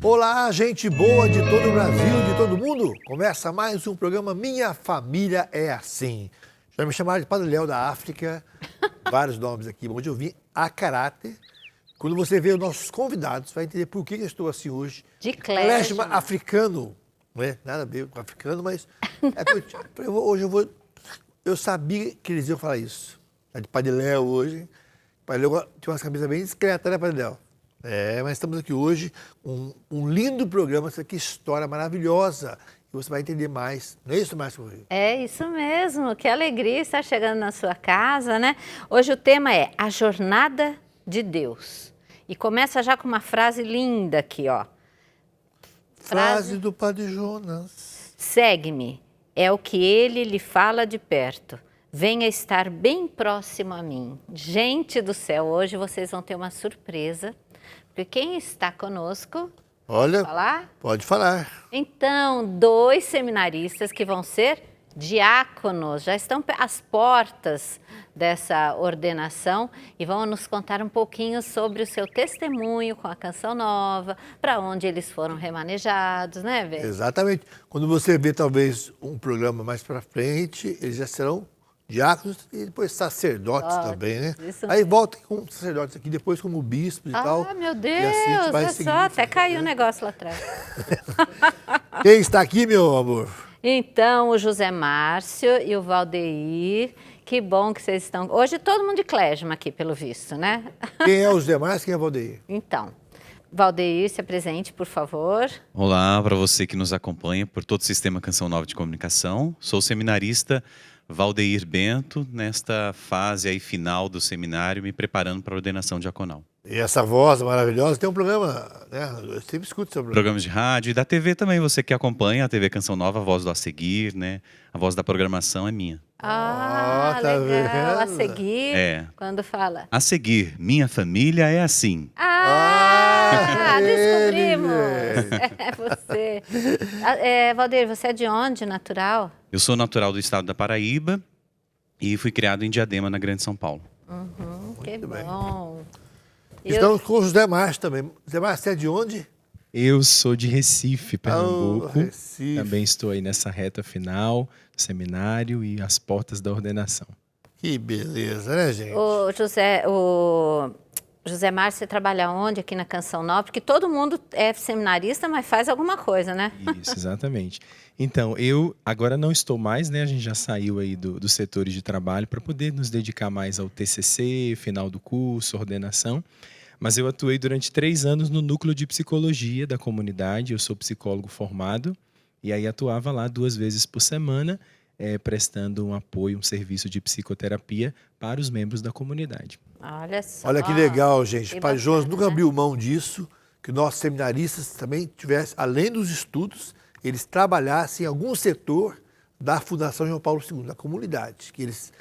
Olá, gente boa de todo o Brasil, de todo mundo. Começa mais um programa Minha Família é Assim. Já me chamaram de Padre Léo da África, vários nomes aqui, onde eu vim a caráter. Quando você vê os nossos convidados, vai entender por que eu estou assim hoje. De klezma. Africano, não é nada a ver com africano, mas hoje eu sabia que eles iam falar isso. É de Padre Léo hoje. Padre Léo tinha uma cabeça bem discreta, né, Padre Léo? Mas estamos aqui hoje, um lindo programa, essa aqui, história maravilhosa. E você vai entender mais. Não é isso, Márcio? É isso mesmo, que alegria estar chegando na sua casa, né? Hoje o tema é a jornada de Deus. E começa já com uma frase linda aqui, ó. Frase do Padre Jonas. Segue-me, é o que ele lhe fala de perto. Venha estar bem próximo a mim. Gente do céu, hoje vocês vão ter uma surpresa. Porque quem está conosco, olha, falar? Pode falar. Então, 2 seminaristas que vão ser diáconos, já estão às portas dessa ordenação e vão nos contar um pouquinho sobre o seu testemunho com a Canção Nova, para onde eles foram remanejados, né, Vê? Exatamente. Quando você vê talvez um programa mais para frente, eles já serão diáconos e depois sacerdotes também, né? Aí volta com sacerdotes aqui, depois como bispos e tal. Ah, meu Deus, e assim vai olha seguindo, só, até caiu o negócio lá atrás. Quem está aqui, meu amor? Então, o José Márcio e o Valdeir, que bom que vocês estão... Hoje todo mundo de klezma aqui, pelo visto, né? Quem é os demais, quem é o Valdeir? Então, Valdeir, se apresente, por favor. Olá para você que nos acompanha por todo o Sistema Canção Nova de Comunicação. Sou o seminarista Valdeir Bento, nesta fase aí final do seminário, me preparando para a ordenação diaconal. E essa voz maravilhosa, tem um programa, né? Eu sempre escuto seu programa. Programas de rádio e da TV também, você que acompanha a TV Canção Nova, a voz do A Seguir, né? A voz da programação é minha. Ah, tá legal. A vendo? seguir, É. quando fala. A Seguir, Minha Família é Assim. Descobrimos! É você. Valdeir, você é de onde, natural? Eu sou natural do estado da Paraíba e fui criado em Diadema, na Grande São Paulo. Que bem. bom. Estamos com o José Márcio também. José Márcio, você é de onde? Eu sou de Recife, Pernambuco. Recife. Também estou aí nessa reta final do seminário e às portas da ordenação. Que beleza, né, gente? O José Márcio, você trabalha onde aqui na Canção Nova? Porque todo mundo é seminarista, mas faz alguma coisa, né? Isso, exatamente. Então, eu agora não estou mais, né? A gente já saiu aí dos setores de trabalho para poder nos dedicar mais ao TCC, final do curso, ordenação. Mas eu atuei durante 3 anos no núcleo de psicologia da comunidade. Eu sou psicólogo formado e aí atuava lá 2 vezes por semana, prestando um apoio, um serviço de psicoterapia para os membros da comunidade. Olha só. Olha que legal, gente. Que Pai bacana, Jonas nunca né? abriu mão disso, que nossos seminaristas também tivessem, além dos estudos, eles trabalhassem em algum setor da Fundação João Paulo II, da comunidade, que eles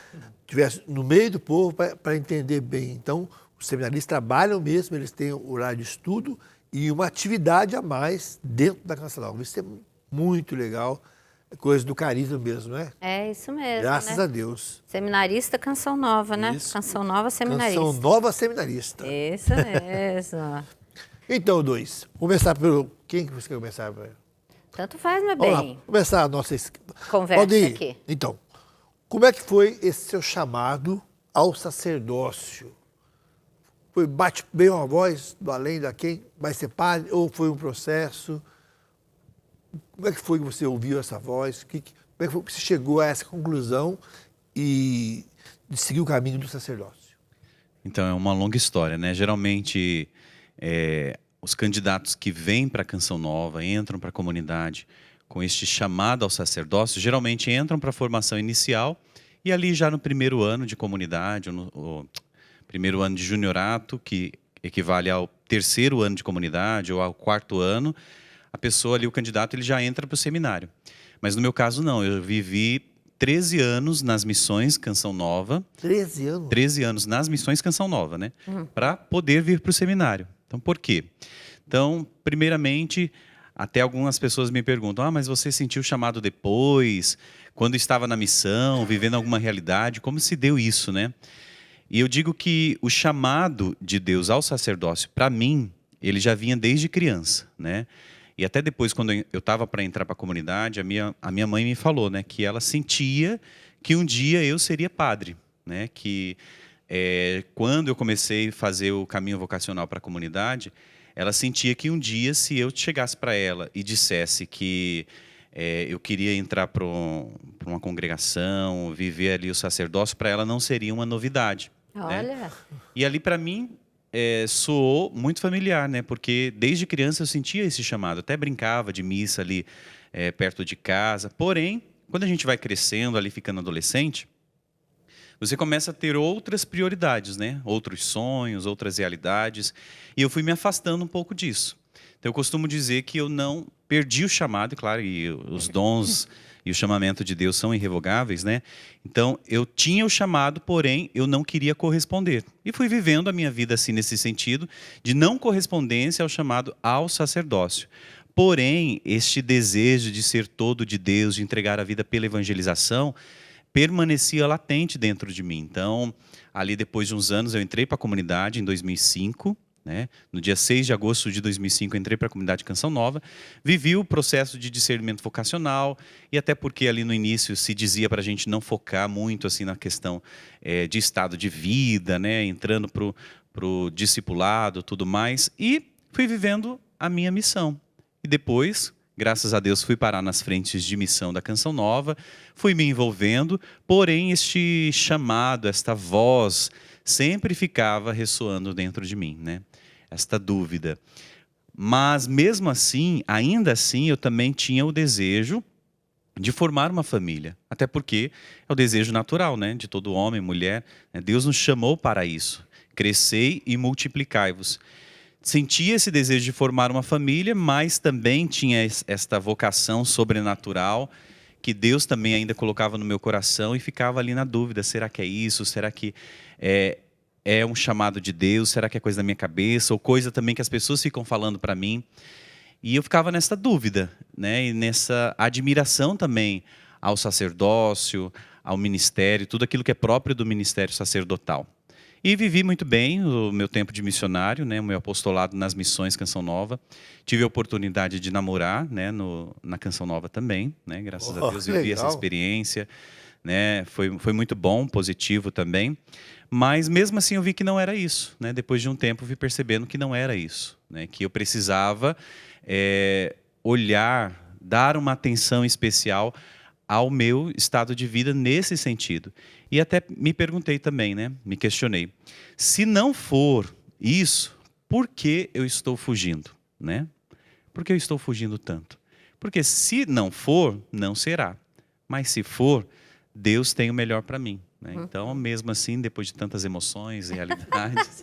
estivessem no meio do povo para entender bem. Então, os seminaristas trabalham mesmo, eles têm horário de estudo e uma atividade a mais dentro da Canção Nova. Isso é muito legal, é coisa do carisma mesmo, né? É isso mesmo, Graças né? a Deus. Seminarista, Canção Nova, né? Isso. Canção Nova, seminarista. Canção Nova Seminarista. Isso mesmo. Então, 2, começar pelo... Quem que você quer começar? Tanto faz, meu Vamos bem. lá, começar a nossa Conversa Valdeir, aqui. então, como é que foi esse seu chamado ao sacerdócio? Foi bate bem uma voz do além da quem vai ser padre ou foi um processo? Como é que foi que você ouviu essa voz? Como é que foi que você chegou a essa conclusão e de seguir o caminho do sacerdócio? Então, é uma longa história, né? Geralmente, os candidatos que vêm para a Canção Nova, entram para a comunidade com este chamado ao sacerdócio, geralmente entram para a formação inicial e ali já no primeiro ano de comunidade, ou no primeiro ano de juniorato, que equivale ao 3º ano de comunidade ou ao 4º ano, a pessoa ali, o candidato, ele já entra para o seminário. Mas no meu caso não, eu vivi 13 anos nas missões Canção Nova. 13 anos? 13 anos nas missões Canção Nova, né? Para poder vir para o seminário. Então, por quê? Então, primeiramente, até algumas pessoas me perguntam, mas você sentiu o chamado depois, quando estava na missão, vivendo alguma realidade, como se deu isso, né? E eu digo que o chamado de Deus ao sacerdócio, para mim, ele já vinha desde criança, né? E até depois, quando eu estava para entrar para a comunidade, a minha mãe me falou, né, que ela sentia que um dia eu seria padre, né? Que quando eu comecei a fazer o caminho vocacional para a comunidade, ela sentia que um dia, se eu chegasse para ela e dissesse que eu queria entrar para uma congregação, viver ali o sacerdócio, para ela não seria uma novidade. Olha. Né? E ali, para mim, soou muito familiar, né? Porque desde criança eu sentia esse chamado. Até brincava de missa ali perto de casa. Porém, quando a gente vai crescendo, ali ficando adolescente, você começa a ter outras prioridades, né? Outros sonhos, outras realidades. E eu fui me afastando um pouco disso. Então, eu costumo dizer que eu não perdi o chamado, e claro, e os dons e o chamamento de Deus são irrevogáveis, né? Então, eu tinha o chamado, porém, eu não queria corresponder. E fui vivendo a minha vida assim, nesse sentido, de não correspondência ao chamado ao sacerdócio. Porém, este desejo de ser todo de Deus, de entregar a vida pela evangelização, permanecia latente dentro de mim. Então, ali depois de uns anos, eu entrei para a comunidade em 2005, né? No dia 6 de agosto de 2005, eu entrei para a comunidade Canção Nova, vivi o processo de discernimento vocacional, e até porque ali no início se dizia para a gente não focar muito assim na questão de estado de vida, né? Entrando para o discipulado, tudo mais, e fui vivendo a minha missão. E depois, graças a Deus, fui parar nas frentes de missão da Canção Nova, fui me envolvendo, porém este chamado, esta voz, sempre ficava ressoando dentro de mim, né? Esta dúvida. Mas mesmo assim, ainda assim, eu também tinha o desejo de formar uma família. Até porque é o desejo natural, né? De todo homem, mulher. Deus nos chamou para isso. Crescei e multiplicai-vos. Sentia esse desejo de formar uma família, mas também tinha esta vocação sobrenatural que Deus também ainda colocava no meu coração e ficava ali na dúvida, será que é isso? Será que é um chamado de Deus? Será que é coisa da minha cabeça? Ou coisa também que as pessoas ficam falando para mim? E eu ficava nessa dúvida, né? E nessa admiração também ao sacerdócio, ao ministério, tudo aquilo que é próprio do ministério sacerdotal. E vivi muito bem o meu tempo de missionário, né, o meu apostolado nas missões Canção Nova. Tive a oportunidade de namorar, né, na Canção Nova também, né, graças a Deus vivi essa experiência, né, foi muito bom, positivo também. Mas mesmo assim eu vi que não era isso, né, depois de um tempo vi percebendo que não era isso, né, que eu precisava olhar, dar uma atenção especial ao meu estado de vida nesse sentido. E até me perguntei também, né? Me questionei. Se não for isso, por que eu estou fugindo? Né? Por que eu estou fugindo tanto? Porque se não for, não será. Mas se for, Deus tem o melhor para mim. Né? Então, mesmo assim, depois de tantas emoções e realidades,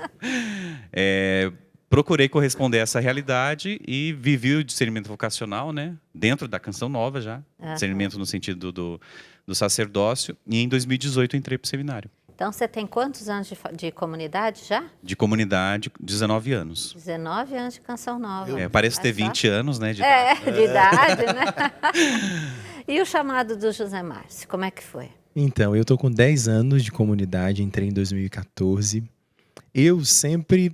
procurei corresponder a essa realidade e vivi o discernimento vocacional, né? Dentro da Canção Nova já. Discernimento no sentido do sacerdócio. E em 2018 eu entrei para o seminário. Então, você tem quantos anos de comunidade já? De comunidade, 19 anos. 19 anos de Canção Nova. Parece ter 20 anos, né? De idade, né? E o chamado do José Márcio, como é que foi? Então, eu estou com 10 anos de comunidade, entrei em 2014. Eu sempre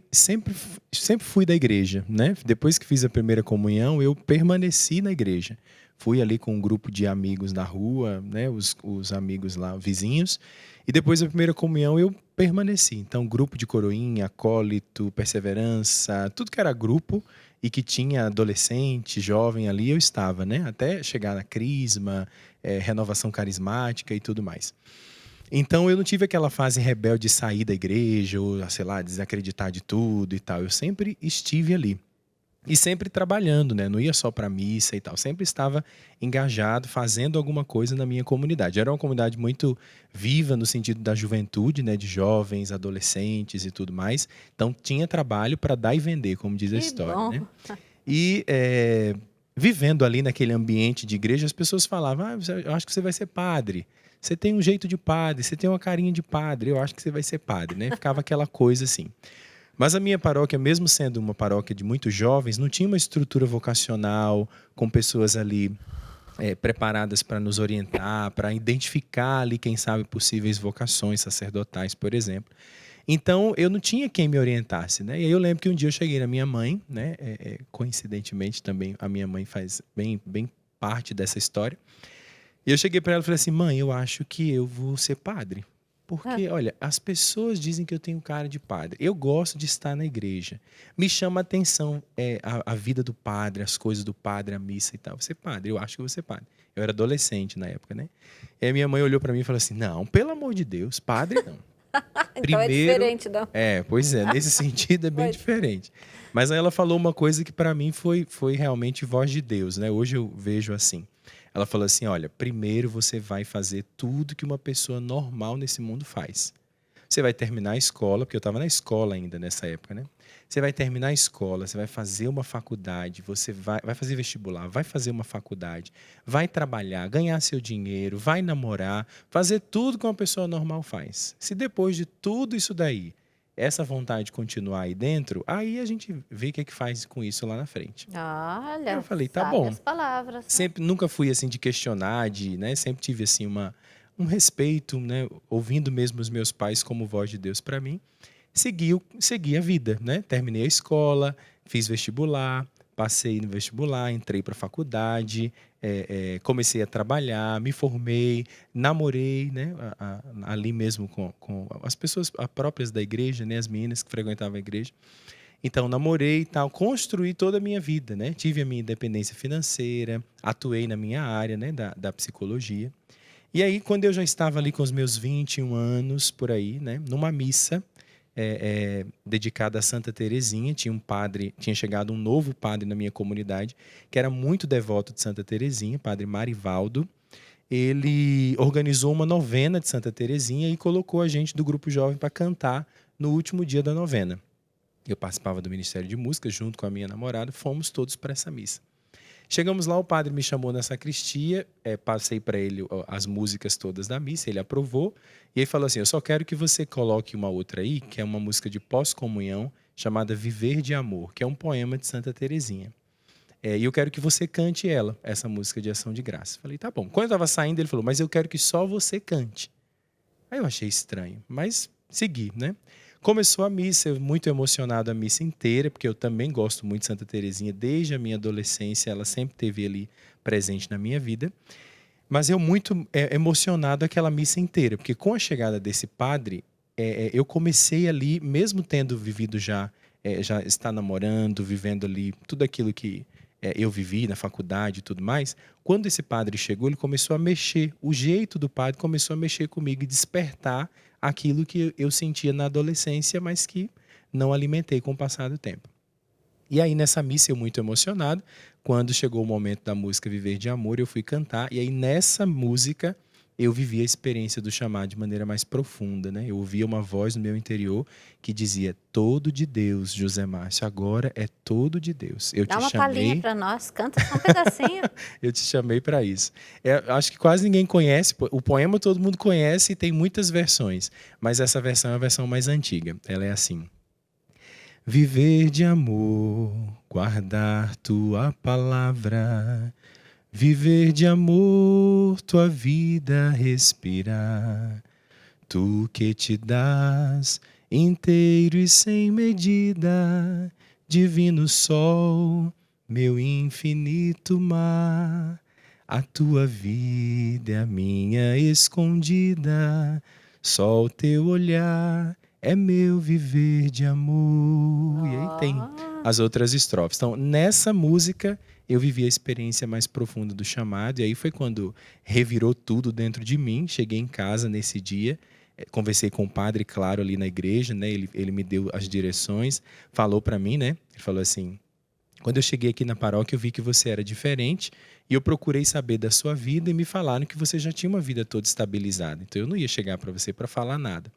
fui da igreja, né? Depois que fiz a primeira comunhão, eu permaneci na igreja. Fui ali com um grupo de amigos na rua, né? Os amigos lá, vizinhos. E depois da primeira comunhão, eu permaneci. Então, grupo de coroinha, acólito, perseverança, tudo que era grupo e que tinha adolescente, jovem ali, eu estava, né? Até chegar na crisma, renovação carismática e tudo mais. Então, eu não tive aquela fase rebelde de sair da igreja ou, sei lá, desacreditar de tudo e tal. Eu sempre estive ali. E sempre trabalhando, né? Não ia só para missa e tal. Sempre estava engajado, fazendo alguma coisa na minha comunidade. Era uma comunidade muito viva no sentido da juventude, né? De jovens, adolescentes e tudo mais. Então, tinha trabalho para dar e vender, como diz a história, né? E vivendo ali naquele ambiente de igreja, as pessoas falavam, eu acho que você vai ser padre. Você tem um jeito de padre, você tem uma carinha de padre, eu acho que você vai ser padre, né? Ficava aquela coisa assim. Mas a minha paróquia, mesmo sendo uma paróquia de muitos jovens, não tinha uma estrutura vocacional, com pessoas ali preparadas para nos orientar, para identificar ali, quem sabe, possíveis vocações sacerdotais, por exemplo. Então, eu não tinha quem me orientasse, né? E aí eu lembro que um dia eu cheguei na minha mãe, né? Coincidentemente também, a minha mãe faz bem parte dessa história. E eu cheguei para ela e falei assim, mãe, eu acho que eu vou ser padre. Porque, olha, as pessoas dizem que eu tenho cara de padre. Eu gosto de estar na igreja. Me chama a atenção a vida do padre, as coisas do padre, a missa e tal. Você é padre, eu acho que você é padre. Eu era adolescente na época, né? E aí minha mãe olhou para mim e falou assim, não, pelo amor de Deus, padre não. Então é diferente, não? Pois é, nesse sentido é bem diferente. Mas aí ela falou uma coisa que para mim foi realmente voz de Deus, né? Hoje eu vejo assim. Ela falou assim, olha, primeiro você vai fazer tudo que uma pessoa normal nesse mundo faz. Você vai terminar a escola, porque eu estava na escola ainda nessa época, né? Você vai terminar a escola, você vai fazer uma faculdade, você vai fazer vestibular, vai fazer uma faculdade, vai trabalhar, ganhar seu dinheiro, vai namorar, fazer tudo que uma pessoa normal faz. Se depois de tudo isso daí, essa vontade continuar aí dentro, aí a gente vê o que é que faz com isso lá na frente. Olha, Eu falei, tá sabe bom. as palavras. Né? Sempre, nunca fui assim de questionar, né? Sempre tive assim um respeito, né? Ouvindo mesmo os meus pais como voz de Deus para mim. Segui a vida, né? Terminei a escola, fiz vestibular, passei no vestibular, entrei para a faculdade, comecei a trabalhar, me formei, namorei, né? Ali mesmo com as pessoas próprias da igreja, né? As meninas que frequentavam a igreja. Então, namorei e tal, construí toda a minha vida, né? Tive a minha independência financeira, atuei na minha área, né? Da psicologia. E aí, quando eu já estava ali com os meus 21 anos, por aí, né? Numa missa dedicada a Santa Teresinha, tinha chegado um novo padre na minha comunidade, que era muito devoto de Santa Teresinha, padre Marivaldo. Ele organizou uma novena de Santa Teresinha e colocou a gente do grupo jovem para cantar no último dia da novena. Eu participava do Ministério de Música junto com a minha namorada, fomos todos para essa missa. Chegamos lá, o padre me chamou na sacristia, passei para ele as músicas todas da missa, ele aprovou, e aí falou assim, eu só quero que você coloque uma outra aí, que é uma música de pós-comunhão, chamada Viver de Amor, que é um poema de Santa Teresinha. E eu quero que você cante essa música de ação de graça. Falei, tá bom. Quando eu estava saindo, ele falou, mas eu quero que só você cante. Aí eu achei estranho, mas segui, né? Começou a missa, eu muito emocionado a missa inteira, porque eu também gosto muito de Santa Teresinha, desde a minha adolescência, ela sempre esteve ali presente na minha vida. Mas eu muito emocionado aquela missa inteira, porque com a chegada desse padre, eu comecei ali, mesmo tendo vivido já está namorando, vivendo ali tudo aquilo que eu vivi na faculdade e tudo mais, quando esse padre chegou, ele começou a mexer, o jeito do padre começou a mexer comigo e despertar aquilo que eu sentia na adolescência, mas que não alimentei com o passar do tempo. E aí nessa missa eu muito emocionado, quando chegou o momento da música Viver de Amor, eu fui cantar, e aí nessa música eu vivi a experiência do chamado de maneira mais profunda, né? Eu ouvia uma voz no meu interior que dizia, todo de Deus, José Márcio, agora é todo de Deus. Dá uma palhinha para nós, canta só um pedacinho. Eu te chamei para isso. Acho que quase ninguém conhece, o poema todo mundo conhece e tem muitas versões, mas essa versão é a versão mais antiga. Ela é assim. Viver de amor, guardar tua palavra, viver de amor, tua vida respirar. Tu que te dás inteiro e sem medida, divino sol, meu infinito mar. A tua vida é a minha escondida, só o teu olhar é meu viver de amor. E aí tem as outras estrofes. Então, nessa música, eu vivi a experiência mais profunda do chamado. E aí foi quando revirou tudo dentro de mim. Cheguei em casa nesse dia, conversei com o padre, claro, ali na igreja, né? Ele me deu as direções, falou para mim, né? Ele falou assim, quando eu cheguei aqui na paróquia, eu vi que você era diferente e eu procurei saber da sua vida e me falaram que você já tinha uma vida toda estabilizada. Então, eu não ia chegar para você para falar nada.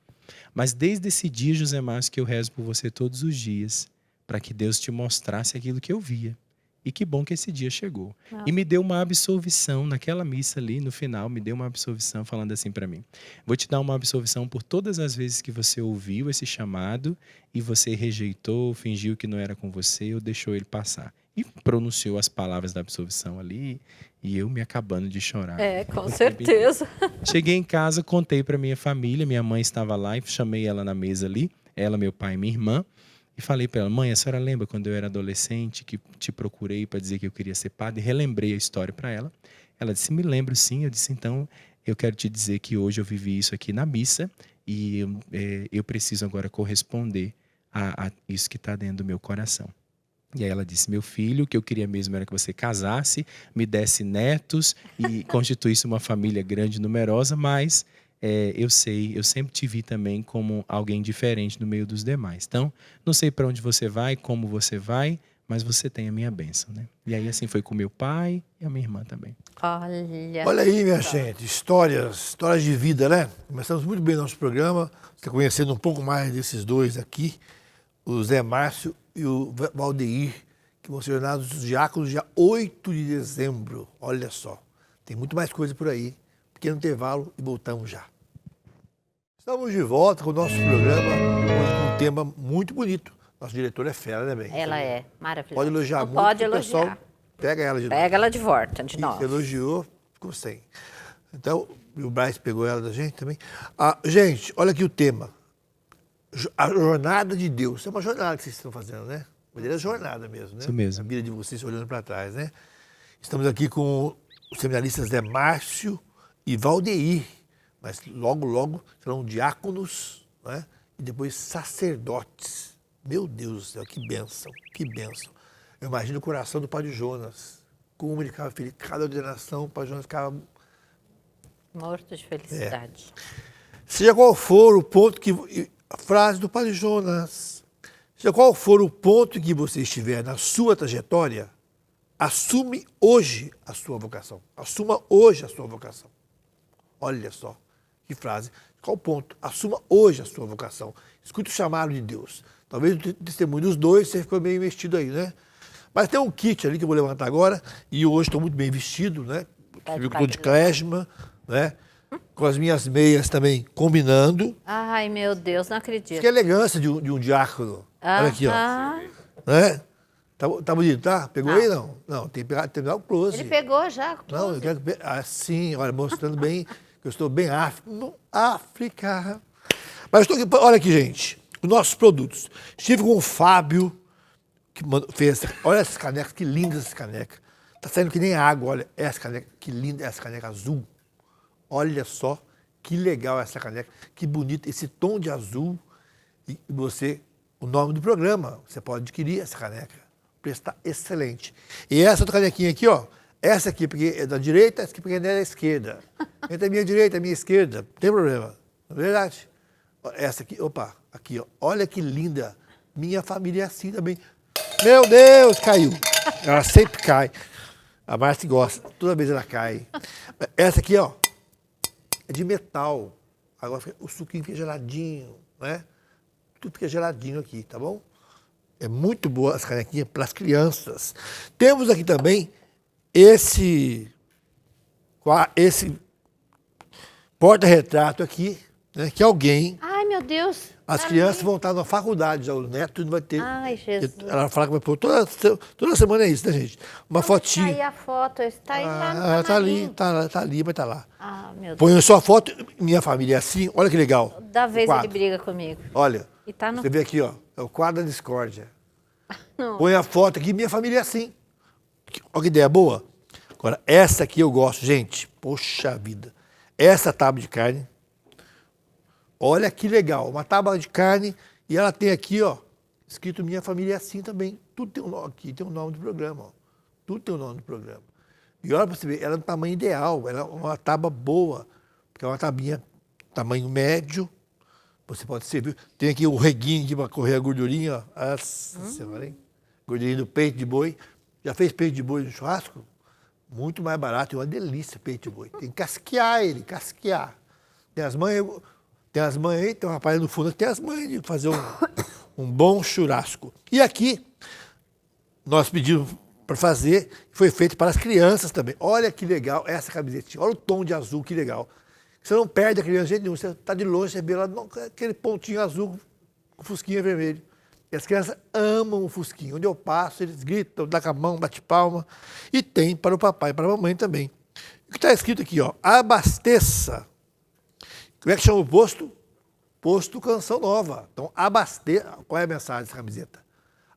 Mas desde esse dia, José Márcio, que eu rezo por você todos os dias, para que Deus te mostrasse aquilo que eu via. E que bom que esse dia chegou. E me deu uma absolvição, naquela missa ali, no final, me deu uma absolvição falando assim para mim. Vou te dar uma absolvição por todas as vezes que você ouviu esse chamado e você rejeitou, fingiu que não era com você ou deixou ele passar. e pronunciou as palavras da absolvição ali, e eu me acabando de chorar. Com certeza. Cheguei em casa, contei para minha família, minha mãe estava lá, e chamei ela na mesa ali, ela, meu pai e minha irmã, e falei para ela: mãe, a senhora lembra quando eu era adolescente que te procurei para dizer que eu queria ser padre? E relembrei a história para ela. Ela disse: me lembro sim. Eu disse: então, eu quero te dizer que hoje eu vivi isso aqui na missa e eu preciso agora corresponder a isso que está dentro do meu coração. E aí ela disse: meu filho, o que eu queria mesmo era que você casasse, me desse netos e constituísse uma família grande e numerosa, mas eu sempre te vi também como alguém diferente no meio dos demais. Então, não sei para onde você vai, como você vai, mas você tem a minha bênção, né? E aí assim foi com meu pai e a minha irmã também. Olha aí, minha gente, histórias de vida, né? Começamos muito bem nosso programa, você conhecendo um pouco mais desses dois aqui, o Zé Márcio e o Valdeir, que vão ser ordenados diáconos dia 8 de dezembro. Olha só, tem muito mais coisa por aí. Pequeno intervalo e voltamos já. Estamos de volta com o nosso programa, com um tema muito bonito. Nosso diretor é fera, né, bem? Ela é maravilhosa. Pode elogiar Não muito, pode o pessoal elogiar. pega ela de novo. Pega ela de volta, de novo. Elogiou, ficou sem. Então, e o Braz pegou ela da gente também. Gente, olha aqui o tema. A jornada de Deus. É uma jornada que vocês estão fazendo, né? Uma maneira jornada mesmo, né? Isso mesmo. A vida de vocês olhando para trás, né? Estamos aqui com os seminaristas Zé Márcio e Valdeir, mas logo, logo serão diáconos, né? E depois sacerdotes. Meu Deus do céu, que bênção, que bênção. Eu imagino o coração do Padre Jonas, como ele ficava feliz. Cada ordenação, o Padre Jonas ficava... Morto de felicidade. Seja qual for o ponto que... A frase do Padre Jonas. Seja qual for o ponto que você estiver na sua trajetória, assume hoje a sua vocação. Assuma hoje a sua vocação. Olha só, que frase. Qual o ponto? Assuma hoje a sua vocação. Escute o chamado de Deus. Talvez o testemunho dos dois você ficou meio investido aí, né? Mas tem um kit ali que eu vou levantar agora, e hoje estou muito bem vestido, né? Você viu que estou de klezma, né? Com as minhas meias também combinando. Ai, meu Deus, não acredito. Que elegância de um diácono. Olha aqui, ó. Né? Tá bonito, tá? Pegou aí, não? Não, tem que pegar o close. Ele pegou já. Não, eu quero assim, olha, mostrando bem que eu estou bem África. Mas estou aqui, olha aqui, gente, os nossos produtos. Estive com o Fábio, que fez, olha essas canecas, que lindas essas canecas. Tá saindo que nem água, olha, essa caneca, que linda essa caneca azul. Olha só, que legal essa caneca, que bonita, esse tom de azul. E você, o nome do programa, você pode adquirir essa caneca. O preço está excelente. E essa outra canequinha aqui, ó, essa aqui porque é da direita, essa aqui porque é da esquerda. Entre a minha direita e a minha esquerda, não tem problema, não é verdade? Essa aqui, opa, aqui, ó, olha que linda. Minha família é assim também. Meu Deus, caiu. Ela sempre cai. A Márcia gosta, toda vez ela cai. Essa aqui, ó, é de metal. Agora o suquinho fica geladinho, né? Tudo fica geladinho aqui, tá bom? É muito boa as canequinhas para as crianças. Temos aqui também esse porta-retrato aqui, né? Que alguém... Ai, meu Deus. As crianças vão estar na faculdade já, o neto não vai ter. Ai, Jesus. Ela fala que vai pôr toda semana é isso, né, gente? Uma fotinha. Tá aí a foto, está aí lá no tá ali, mas tá lá. Ah, meu Deus. Põe só a foto, minha família é assim, olha que legal. Da vez ele briga comigo. Olha, E tá no... você vê aqui, ó, é o quadro da discórdia. Não. Põe a foto aqui, minha família é assim. Olha que ideia boa. Agora, essa aqui eu gosto, gente, poxa vida. Essa tábua de carne, olha que legal, uma tábua de carne e ela tem aqui, ó, escrito minha família é assim também. Tudo tem um nome aqui, tem o nome do programa, ó. Tudo tem o nome do programa. E olha para você ver, ela é do tamanho ideal, ela é uma tábua boa, porque é uma tabinha tamanho médio. Você pode servir. Tem aqui o reguinho aqui para correr a gordurinha, ó. Nossa senhora, hein? Gordurinha do peito de boi. Já fez peito de boi no churrasco? Muito mais barato, é uma delícia peito de boi. Tem que casquear ele, casquear. Tem as mães aí, tem um rapaz no fundo, tem as mães de fazer um bom churrasco. E aqui, nós pedimos para fazer, foi feito para as crianças também. Olha que legal essa camisetinha, olha o tom de azul, que legal. Você não perde a criança de jeito nenhum, você está de longe, você vê lá aquele pontinho azul com fusquinha vermelho. E as crianças amam o Fusquinha. Onde eu passo, eles gritam, dá com a mão, bate palma. E tem para o papai e para a mamãe também. O que está escrito aqui, ó, abasteça. Como é que chama o posto? Posto Canção Nova. Então, abasteça. Qual é a mensagem dessa camiseta?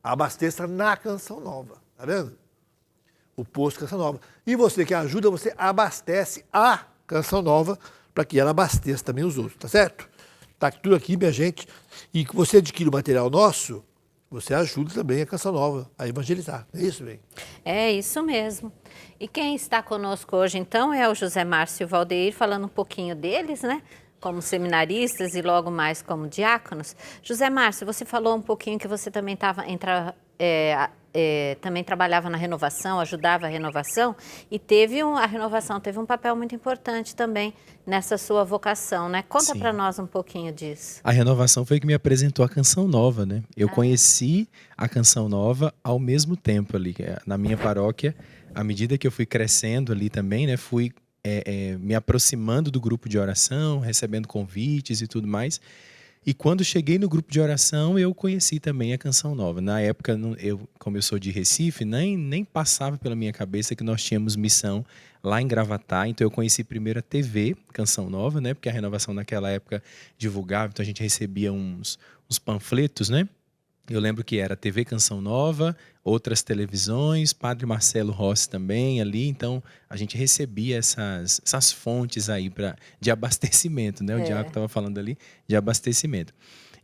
Abasteça na Canção Nova. Tá vendo? O posto Canção Nova. E você que ajuda, você abastece a Canção Nova para que ela abasteça também os outros, tá certo? Tá tudo aqui, minha gente. E que você adquire o material nosso, você ajuda também a Canção Nova a evangelizar. É isso, bem? É isso mesmo. E quem está conosco hoje, então, é o José Márcio e o Valdeir, falando um pouquinho deles, né? Como seminaristas e logo mais como diáconos. José Márcio, você falou um pouquinho que você também também trabalhava na renovação, ajudava a renovação, e a renovação teve um papel muito importante também nessa sua vocação, né? Conta para nós um pouquinho disso. A renovação foi que me apresentou a Canção Nova, né? Eu conheci a Canção Nova ao mesmo tempo ali, na minha paróquia. À medida que eu fui crescendo ali também, né? Fui me aproximando do grupo de oração, recebendo convites e tudo mais. E quando cheguei no grupo de oração, eu conheci também a Canção Nova. Na época, como eu sou de Recife, nem passava pela minha cabeça que nós tínhamos missão lá em Gravatá. Então eu conheci primeiro a TV Canção Nova, né? Porque a renovação naquela época divulgava, então a gente recebia uns panfletos, né? Eu lembro que era TV Canção Nova, outras televisões, Padre Marcelo Rossi também ali, então a gente recebia essas fontes aí de abastecimento, né? O Diácono estava falando ali de abastecimento.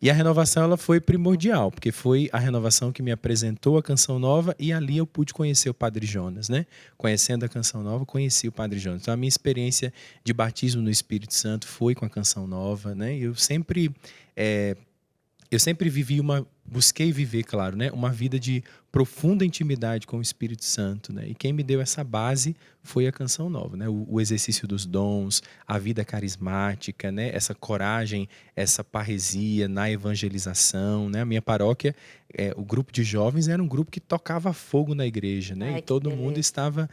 E a renovação ela foi primordial, porque foi a renovação que me apresentou a Canção Nova e ali eu pude conhecer o Padre Jonas, né? Conhecendo a Canção Nova, conheci o Padre Jonas. Então a minha experiência de batismo no Espírito Santo foi com a Canção Nova, né? Eu sempre busquei viver, claro, né, uma vida de profunda intimidade com o Espírito Santo, né? E quem me deu essa base foi a Canção Nova, né? O exercício dos dons, a vida carismática, né? Essa coragem, essa parresia na evangelização, né? A minha paróquia, o grupo de jovens era um grupo que tocava fogo na igreja, né? Ai, e todo mundo estava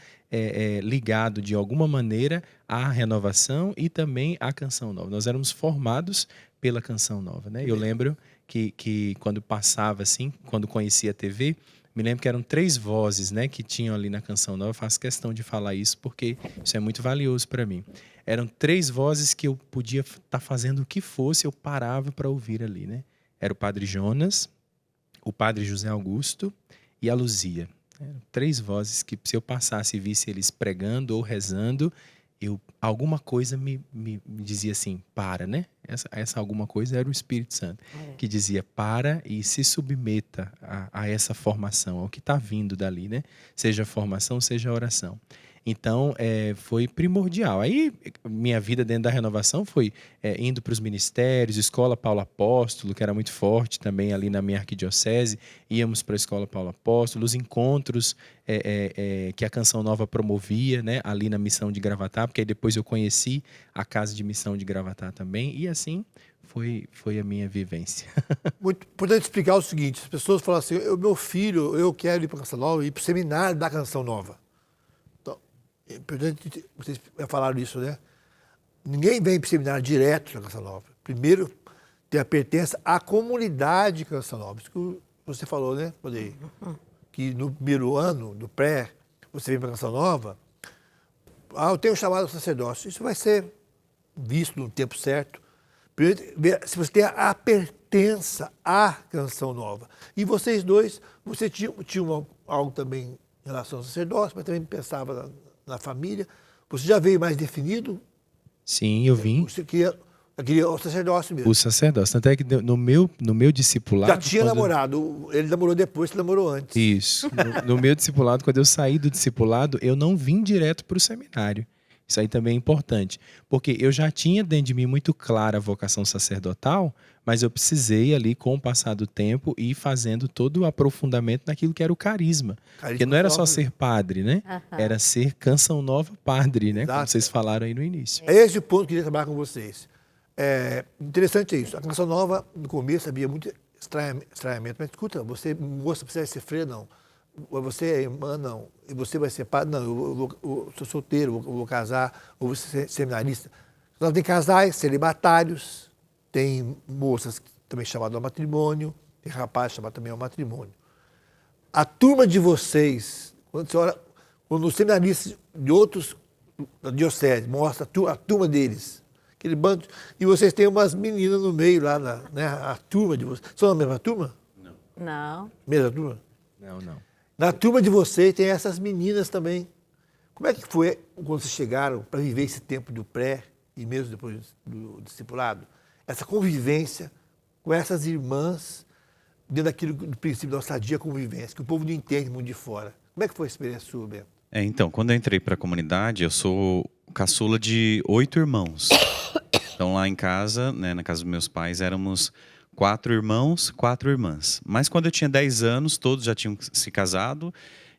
ligado de alguma maneira à renovação e também à Canção Nova. Nós éramos formados pela Canção Nova, né? Eu lembro que quando passava assim, quando conhecia a TV, me lembro que eram 3 vozes, né, que tinham ali na Canção Nova. Eu faço questão de falar isso porque isso é muito valioso para mim. Eram 3 vozes que eu podia estar fazendo o que fosse, eu parava para ouvir ali, né? Era o Padre Jonas, o Padre José Augusto e a Luzia. Eram 3 vozes que, se eu passasse e visse eles pregando ou rezando, alguma coisa me dizia assim, para, né? Essa alguma coisa era o Espírito Santo, que dizia, para e se submeta a essa formação, ao que está vindo dali, né? Seja formação, seja oração. Então, foi primordial. Aí, minha vida dentro da renovação foi indo para os ministérios, Escola Paulo Apóstolo, que era muito forte também ali na minha arquidiocese. Íamos para a Escola Paulo Apóstolo, os encontros que a Canção Nova promovia, né, ali na missão de Gravatá, porque aí depois eu conheci a casa de missão de Gravatá também, e assim foi a minha vivência. Muito importante explicar o seguinte, as pessoas falam assim, meu filho, eu quero ir para a Canção Nova, ir para o seminário da Canção Nova. É importante, vocês falaram isso, né? Ninguém vem para o seminário direto na Canção Nova. Primeiro, tem a pertença à comunidade Canção Nova. Isso que você falou, né? Que no primeiro ano, do pré, você vem para a Canção Nova, eu tenho chamado ao sacerdócio. Isso vai ser visto no tempo certo. Primeiro, ver se você tem a pertença à Canção Nova. E vocês dois, você tinha algo também em relação ao sacerdócio, mas também pensava na família. Você já veio mais definido? Sim, eu vim. Você queria o sacerdócio mesmo. O sacerdócio. Tanto é que no meu discipulado... Já tinha namorado. Ele namorou depois, você namorou antes. Isso. No meu discipulado, quando eu saí do discipulado, eu não vim direto para o seminário. Isso aí também é importante. Porque eu já tinha dentro de mim muito clara a vocação sacerdotal, mas eu precisei ali, com o passar do tempo, ir fazendo todo o aprofundamento naquilo que era o carisma. Porque não era só ser padre, né? Era ser Canção Nova padre, né? Como vocês falaram aí no início. É esse o ponto que eu queria trabalhar com vocês. Interessante é isso. A Canção Nova, no começo, havia muito estranhamento. Mas escuta, você, moça, precisa ser freira, não. Você é irmã, não. E você vai ser padre, não. Eu sou solteiro, eu vou casar, ou vou ser seminarista. Nós tem casais celibatários, tem moças também chamadas ao matrimônio, tem rapaz chamado também ao matrimônio. A turma de vocês, quando os seminaristas de outros da diocese mostra a turma deles, aquele bando, e vocês têm umas meninas no meio lá, né, a turma de vocês. São a mesma turma? Não. Mesma turma? Não. Na turma de vocês tem essas meninas também. Como é que foi quando vocês chegaram para viver esse tempo do pré e mesmo depois do discipulado? Essa convivência com essas irmãs dentro daquilo do princípio da sadia convivência, que o povo não entende muito de fora. Como é que foi a experiência sua, Bento? Então, quando eu entrei para a comunidade, eu sou caçula de 8 irmãos. Então, lá em casa, né, na casa dos meus pais, éramos 4 irmãos, 4 irmãs. Mas quando eu tinha 10 anos, todos já tinham se casado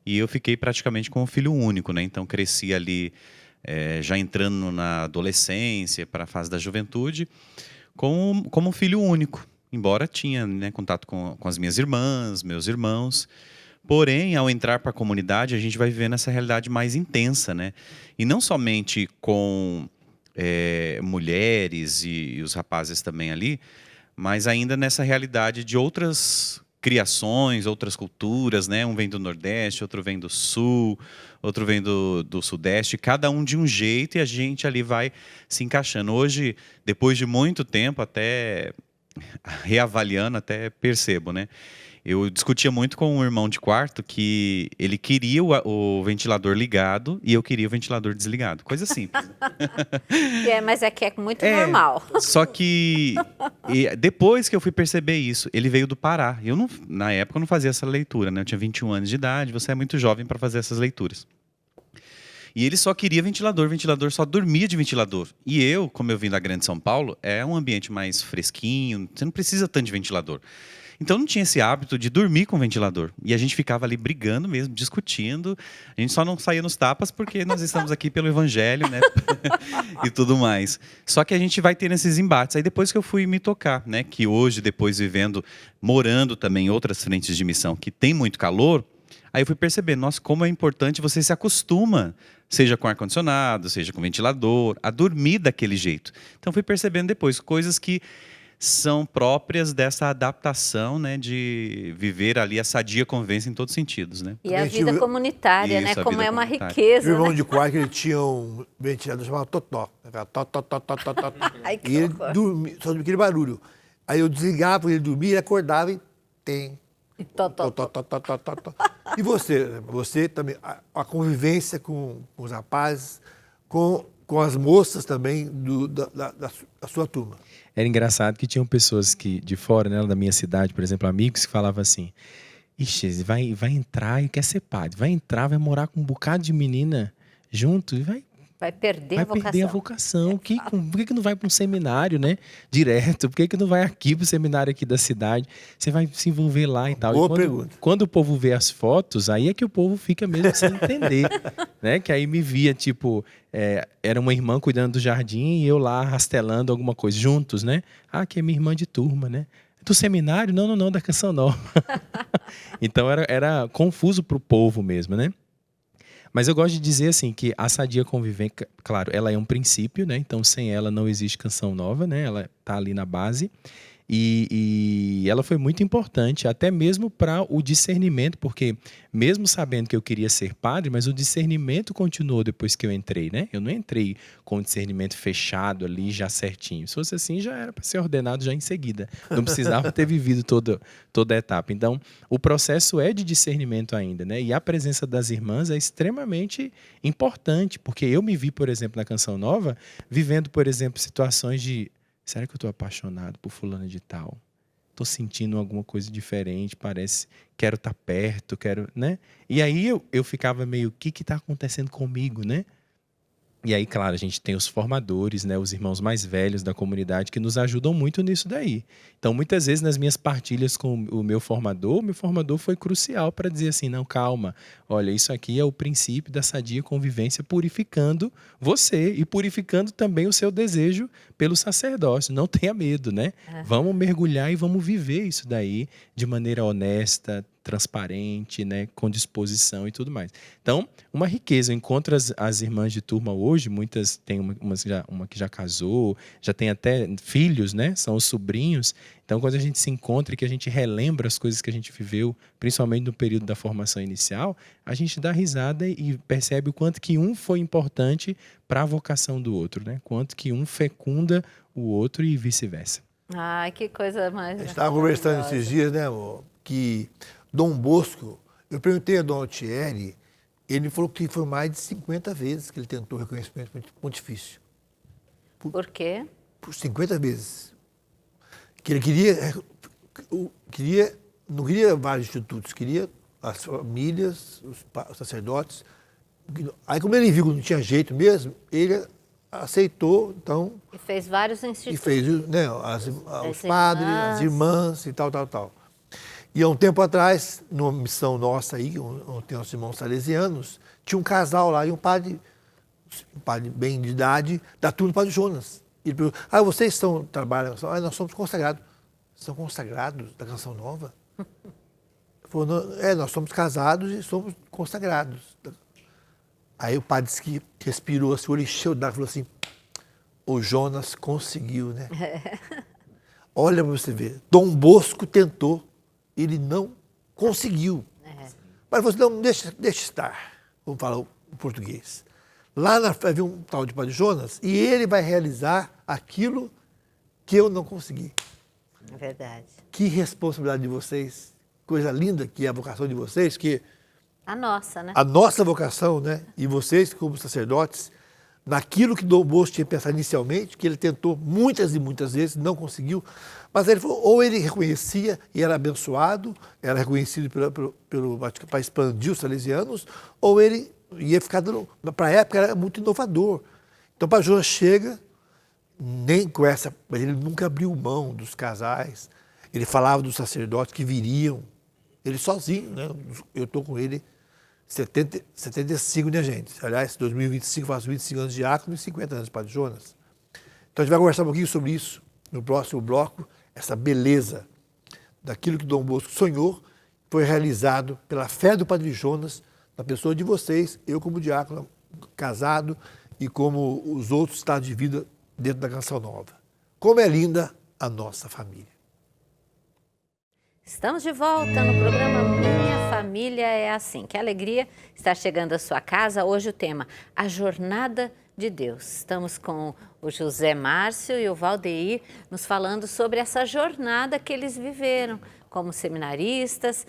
e eu fiquei praticamente como filho único, né? Então, cresci ali, já entrando na adolescência, para a fase da juventude, como filho único. Embora tinha, né, contato com as minhas irmãs, meus irmãos. Porém, ao entrar para a comunidade, a gente vai vivendo essa realidade mais intensa, né? E não somente com mulheres e os rapazes também ali, mas ainda nessa realidade de outras criações, outras culturas, né? Um vem do Nordeste, outro vem do Sul, outro vem do Sudeste, cada um de um jeito e a gente ali vai se encaixando. Hoje, depois de muito tempo, até reavaliando, até percebo, né? Eu discutia muito com um irmão de quarto que ele queria o ventilador ligado e eu queria o ventilador desligado. Coisa simples. Mas é que é muito normal. Só que depois que eu fui perceber isso, ele veio do Pará. Na época eu não fazia essa leitura, né? Eu tinha 21 anos de idade, você é muito jovem para fazer essas leituras. E ele só queria ventilador, só dormia de ventilador. E eu, como eu vim da Grande São Paulo, é um ambiente mais fresquinho, você não precisa tanto de ventilador. Então não tinha esse hábito de dormir com o ventilador. E a gente ficava ali brigando mesmo, discutindo. A gente só não saía nos tapas porque nós estamos aqui pelo evangelho, né? E tudo mais. Só que a gente vai ter esses embates. Aí depois que eu fui me tocar, né? Que hoje, depois morando também em outras frentes de missão que tem muito calor, aí eu fui perceber, nossa, como é importante você se acostuma, seja com ar-condicionado, seja com ventilador, a dormir daquele jeito. Então fui percebendo depois coisas que são próprias dessa adaptação, né, de viver ali a sadia convivência em todos os sentidos, né? E a vida comunitária, né? Isso, a Como vida é uma comunitária. riqueza, O irmão né? de quarto, ele tinha um ventilador chamado Totó. Tó. Ai, que E ele horror. dormia, só dormia aquele barulho. Aí eu desligava, ele dormia, ele acordava e tem. E tó. Tó. E você também, a convivência com os rapazes, com as moças também da sua turma. Era engraçado que tinham pessoas que de fora, né, da minha cidade, por exemplo, amigos que falavam assim: ixi, vai entrar e quer ser padre, vai entrar, vai morar com um bocado de menina junto e Vai perder vai a vocação. perder a vocação. Por que não vai para um seminário, né? Direto? Por que não vai aqui para o seminário aqui da cidade? Você vai se envolver lá e tal. Boa E pergunta. quando o povo vê as fotos, aí é que o povo fica mesmo sem entender. Né? Que aí me via, tipo, era uma irmã cuidando do jardim e eu lá rastelando alguma coisa, juntos, né? Ah, que é minha irmã de turma, né? Do seminário? Não, da Canção Nova. Então era confuso para o povo mesmo, né? Mas eu gosto de dizer assim que a sadia convivência, claro, ela é um princípio, né? Então sem ela não existe Canção Nova, né? Ela está ali na base. E ela foi muito importante, até mesmo para o discernimento, porque mesmo sabendo que eu queria ser padre, mas o discernimento continuou depois que eu entrei, né? Eu não entrei com o discernimento fechado ali, já certinho. Se fosse assim, já era para ser ordenado já em seguida. Não precisava ter vivido toda a etapa. Então, o processo é de discernimento ainda, né? E a presença das irmãs é extremamente importante, porque eu me vi, por exemplo, na Canção Nova, vivendo, por exemplo, situações de: será que eu estou apaixonado por fulano de tal? Estou sentindo alguma coisa diferente, parece, quero estar perto, né? E aí eu ficava meio, o que está acontecendo comigo, né? E aí, claro, a gente tem os formadores, né, os irmãos mais velhos da comunidade que nos ajudam muito nisso daí. Então, muitas vezes, nas minhas partilhas com o meu formador foi crucial para dizer assim: não, calma, olha, isso aqui é o princípio da sadia convivência, purificando você e purificando também o seu desejo pelo sacerdócio. Não tenha medo, né? Vamos mergulhar e vamos viver isso daí de maneira honesta, transparente, né, com disposição e tudo mais. Então, uma riqueza. Eu encontro as irmãs de turma hoje, muitas tem uma que já casou, já tem até filhos, né, são os sobrinhos. Então, quando a gente se encontra e que a gente relembra as coisas que a gente viveu, principalmente no período da formação inicial, a gente dá risada e percebe o quanto que um foi importante para a vocação do outro, né? Quanto que um fecunda o outro e vice-versa. Ai, que coisa mais... A gente estava conversando esses dias, né, amor, que Dom Bosco, eu perguntei a Dom Altieri, ele falou que foi mais de 50 vezes que ele tentou reconhecimento pontifício. Por quê? Por 50 vezes. Que ele não queria vários institutos, queria as famílias, os sacerdotes. Aí, como ele viu que não tinha jeito mesmo, ele aceitou, então... E fez vários institutos. E fez, né, os padres, as irmãs e tal. E há um tempo atrás, numa missão nossa aí, onde tem os irmãos salesianos, tinha um casal lá e um padre bem de idade, da turma do Padre Jonas. Ele perguntou, vocês trabalham? Nós somos consagrados. São consagrados da Canção Nova? Ele falou, nós somos casados e somos consagrados. Aí o padre disse que respirou assim, o olho encheu d'água e falou assim, o Jonas conseguiu, né? Olha para você ver, Dom Bosco tentou, ele não conseguiu. Mas você não, deixa estar, vamos falar o português. Lá vai vir um tal de Padre Jonas e ele vai realizar aquilo que eu não consegui. É verdade. Que responsabilidade de vocês, coisa linda que é a vocação de vocês, que a nossa, né? A nossa vocação, né? E vocês, como sacerdotes, naquilo que Dom Bosco tinha pensado inicialmente, que ele tentou muitas e muitas vezes, não conseguiu, mas ele falou, ou ele reconhecia e era abençoado, era reconhecido pelo Vaticano para expandir os salesianos, ou ele ia ficar dando... Para a época era muito inovador. Então, para Jonas chega, nem com essa... Mas ele nunca abriu mão dos casais, ele falava dos sacerdotes que viriam, ele sozinho, né? Eu estou com ele 75, né, gente? Aliás, 2025 faço 25 anos de diácono e 50 anos de Padre Jonas. Então a gente vai conversar um pouquinho sobre isso no próximo bloco, essa beleza daquilo que Dom Bosco sonhou, foi realizado pela fé do Padre Jonas, na pessoa de vocês, eu como diácono, casado e como os outros estados de vida dentro da Canção Nova. Como é linda a nossa família. Estamos de volta no programa Minha Família é Assim. Que alegria estar chegando à sua casa. Hoje o tema, a jornada de Deus. Estamos com o José Márcio e o Valdeir nos falando sobre essa jornada que eles viveram como seminaristas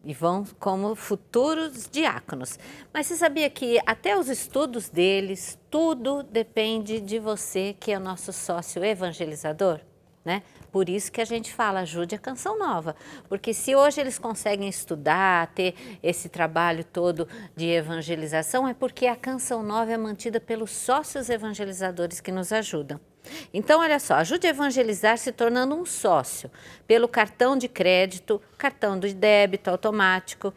e vão como futuros diáconos. Mas você sabia que até os estudos deles, tudo depende de você, que é o nosso sócio evangelizador, né? Por isso que a gente fala, ajude a Canção Nova, porque se hoje eles conseguem estudar, ter esse trabalho todo de evangelização, é porque a Canção Nova é mantida pelos sócios evangelizadores que nos ajudam. Então, olha só, ajude a evangelizar se tornando um sócio, pelo cartão de crédito, cartão de débito automático,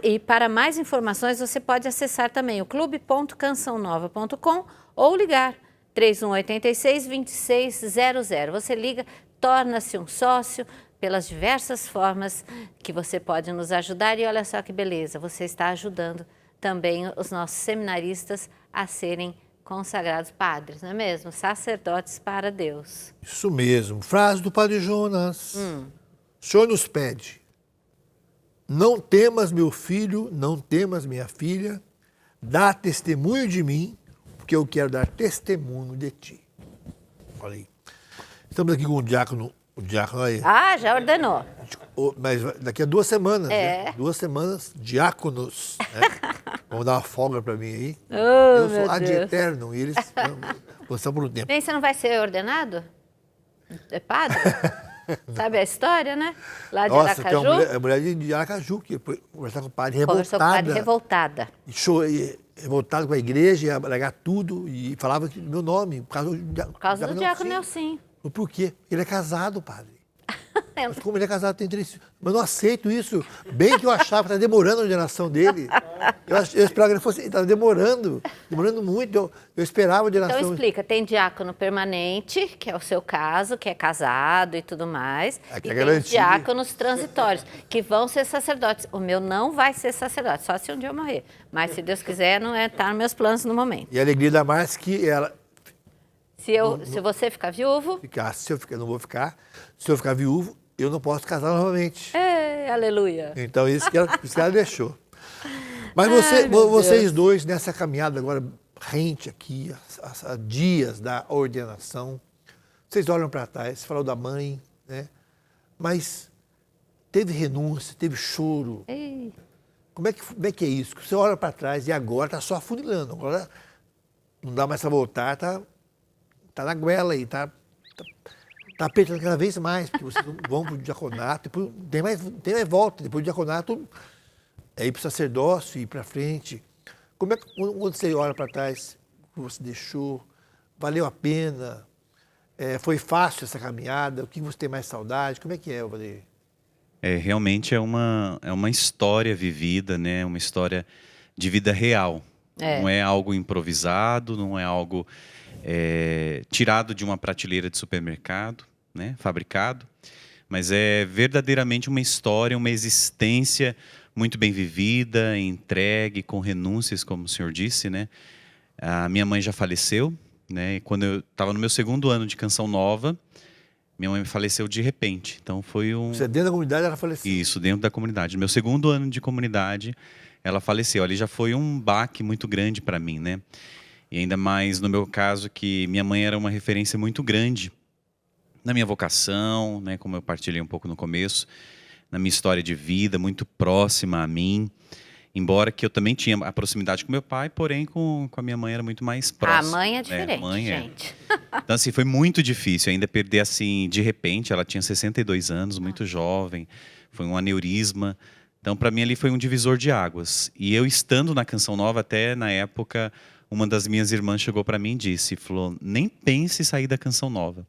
e para mais informações você pode acessar também o clube.cançãonova.com ou ligar 3186-2600. Você liga, torna-se um sócio pelas diversas formas que você pode nos ajudar. E olha só que beleza, você está ajudando também os nossos seminaristas a serem consagrados padres, não é mesmo? Sacerdotes para Deus. Isso mesmo. Frase do Padre Jonas. O Senhor nos pede, não temas, meu filho, não temas, minha filha, dá testemunho de mim, porque eu quero dar testemunho de ti. Olha aí. Estamos aqui com o diácono aí. Ah, já ordenou. Mas daqui a 2 semanas, É. né? 2 semanas, diáconos. Né? Vamos dar uma folga para mim aí. Oh, Eu sou meu ad Deus. eterno e eles estão por um tempo. Bem, você não vai ser ordenado? É padre? Sabe a história, né? Lá de Nossa, tem Aracaju. uma mulher de Aracaju que foi conversar com o padre Conversou com o padre revoltada. revoltada. Revoltado com a igreja, ia largar tudo e falava que meu nome, por causa Por causa do diácono Nelson. Por quê? Ele é casado, padre. Mas como ele é casado, tem 3 filhos. Mas eu não aceito isso. Bem que eu achava que estava demorando a ordenação dele. Eu esperava que ele fosse... Estava demorando muito. Eu esperava a ordenação. Então explica, tem diácono permanente, que é o seu caso, que é casado e tudo mais. Aqui e é tem garantido. diáconos transitórios, que vão ser sacerdotes. O meu não vai ser sacerdote, só se um dia eu morrer. Mas se Deus quiser, não está nos meus planos no momento. E a alegria da Márcia é que ela Se você ficar viúvo, ficasse. Se eu ficar, não vou ficar. Se eu ficar viúvo, eu não posso casar novamente. aleluia. Então, isso que ela deixou. Mas meu vocês Deus. dois, nessa caminhada agora rente aqui, a dias da ordenação, vocês olham para trás, você falou da mãe, né? Mas teve renúncia, teve choro. Ei. Como é que é isso? Você olha para trás e agora está só afunilando. Agora não dá mais para voltar, tá na goela aí, tá apertando cada vez mais, porque vocês vão para o diaconato, depois tem mais volta, depois do diaconato é ir para o sacerdócio, ir para frente. Como é que, quando você olha para trás, o que você deixou, valeu a pena? Foi fácil essa caminhada? O que você tem mais saudade? Como é que é, Valdir? Realmente é uma história vivida, né? Uma história de vida real. Não é algo improvisado, não é algo tirado de uma prateleira de supermercado, né? Fabricado, mas é verdadeiramente uma história, uma existência muito bem vivida, entregue, com renúncias, como o senhor disse, né? A minha mãe já faleceu, né? E quando eu estava no meu 2º ano de Canção Nova, minha mãe faleceu de repente. Então foi Você dentro da comunidade, ela faleceu? Isso, dentro da comunidade. No meu 2º ano de comunidade, ela faleceu. Ali já foi um baque muito grande para mim, né? E ainda mais no meu caso, que minha mãe era uma referência muito grande na minha vocação, né? Como eu partilhei um pouco no começo, na minha história de vida, muito próxima a mim. Embora que eu também tinha a proximidade com meu pai, porém com a minha mãe era muito mais próxima. A mãe é diferente, Mãe gente. Então, assim, foi muito difícil ainda perder, assim, de repente. Ela tinha 62 anos, muito jovem, foi um aneurisma. Então, para mim, ali foi um divisor de águas. E eu estando na Canção Nova, até na época, uma das minhas irmãs chegou para mim e disse, falou, nem pense em sair da Canção Nova.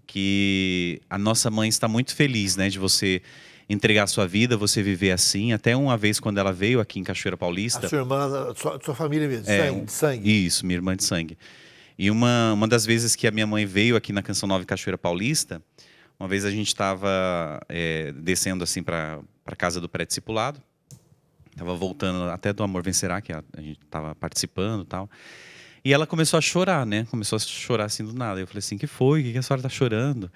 Que a nossa mãe está muito feliz, né, de você entregar a sua vida, você viver assim. Até uma vez, quando ela veio aqui em Cachoeira Paulista... A sua irmã, sua família mesmo, de sangue. Isso, minha irmã de sangue. E uma das vezes que a minha mãe veio aqui na Canção Nova em Cachoeira Paulista, uma vez a gente estava descendo assim para a casa do pré-discipulado, estava voltando até do Amor Vencerá, que a gente estava participando e tal, e ela começou a chorar, né? Começou a chorar assim do nada. Eu falei assim, que foi? O que a senhora está chorando?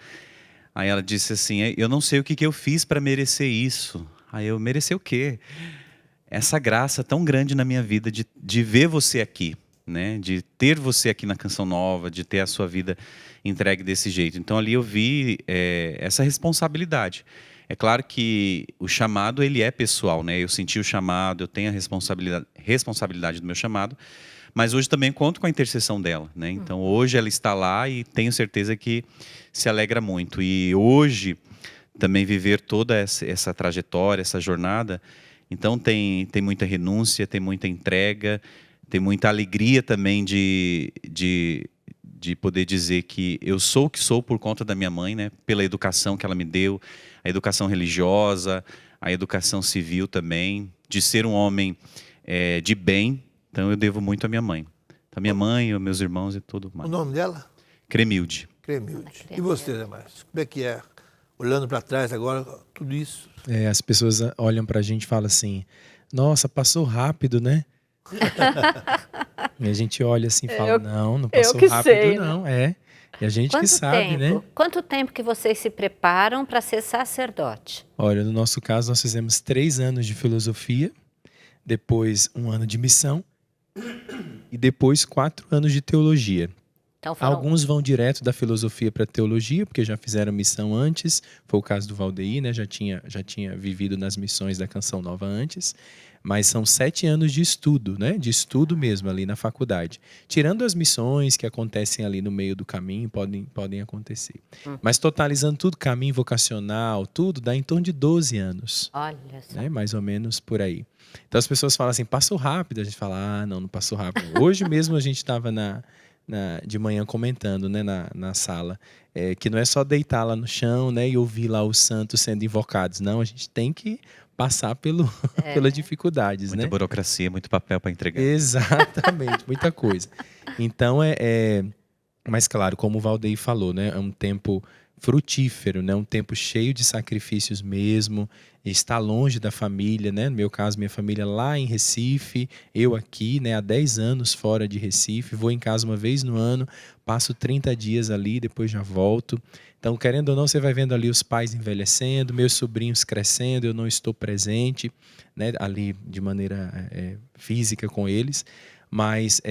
Aí ela disse assim, eu não sei o que eu fiz para merecer isso. Aí eu, merecer o quê? Essa graça tão grande na minha vida de ver você aqui, né? De ter você aqui na Canção Nova, de ter a sua vida entregue desse jeito. Então ali eu vi essa responsabilidade. É claro que o chamado ele é pessoal, né? Eu senti o chamado, eu tenho a responsabilidade do meu chamado, mas hoje também conto com a intercessão dela, né? Então hoje ela está lá e tenho certeza que se alegra muito. E hoje também viver toda essa trajetória, essa jornada, então tem muita renúncia, tem muita entrega, tem muita alegria também de poder dizer que eu sou o que sou por conta da minha mãe, né? Pela educação que ela me deu, a educação religiosa, a educação civil também, de ser um homem de bem. Então eu devo muito à minha mãe. A minha mãe, os meus irmãos e tudo mais. O nome dela? Cremilde. Cremilde. E você, Zé Márcio? Como é que é? Olhando para trás agora, tudo isso. As pessoas olham pra gente e falam assim, nossa, passou rápido, né? E a gente olha assim e fala, não passou rápido sei, não, E a gente Quanto que sabe, tempo? né? Quanto tempo que vocês se preparam para ser sacerdote? Olha, no nosso caso, nós fizemos 3 anos de filosofia, depois 1 ano de missão e depois 4 anos de teologia. Então, foram... Alguns vão direto da filosofia para a teologia, porque já fizeram missão antes. Foi o caso do Valdeir, né? Já tinha vivido nas missões da Canção Nova antes. Mas são 7 anos de estudo, né? De estudo mesmo ali na faculdade. Tirando as missões que acontecem ali no meio do caminho, podem acontecer. Mas totalizando tudo, caminho vocacional, tudo, dá em torno de 12 anos. Olha só. Né? Mais ou menos por aí. Então as pessoas falam assim, passou rápido. A gente fala, não passou rápido. Hoje mesmo a gente estava de manhã comentando, né, na sala, que não é só deitar lá no chão, né, e ouvir lá os santos sendo invocados. Não, a gente tem que passar pelas dificuldades, Muita né? burocracia, muito papel para entregar. Exatamente, muita coisa. Então, mas claro, como o Valdeir falou, né, é um tempo frutífero, né, um tempo cheio de sacrifícios mesmo, está longe da família, né, no meu caso, minha família lá em Recife, eu aqui, né, há 10 anos fora de Recife, vou em casa uma vez no ano, passo 30 dias ali, depois já volto. Então, querendo ou não, você vai vendo ali os pais envelhecendo, meus sobrinhos crescendo, eu não estou presente, né, ali de maneira física com eles, mas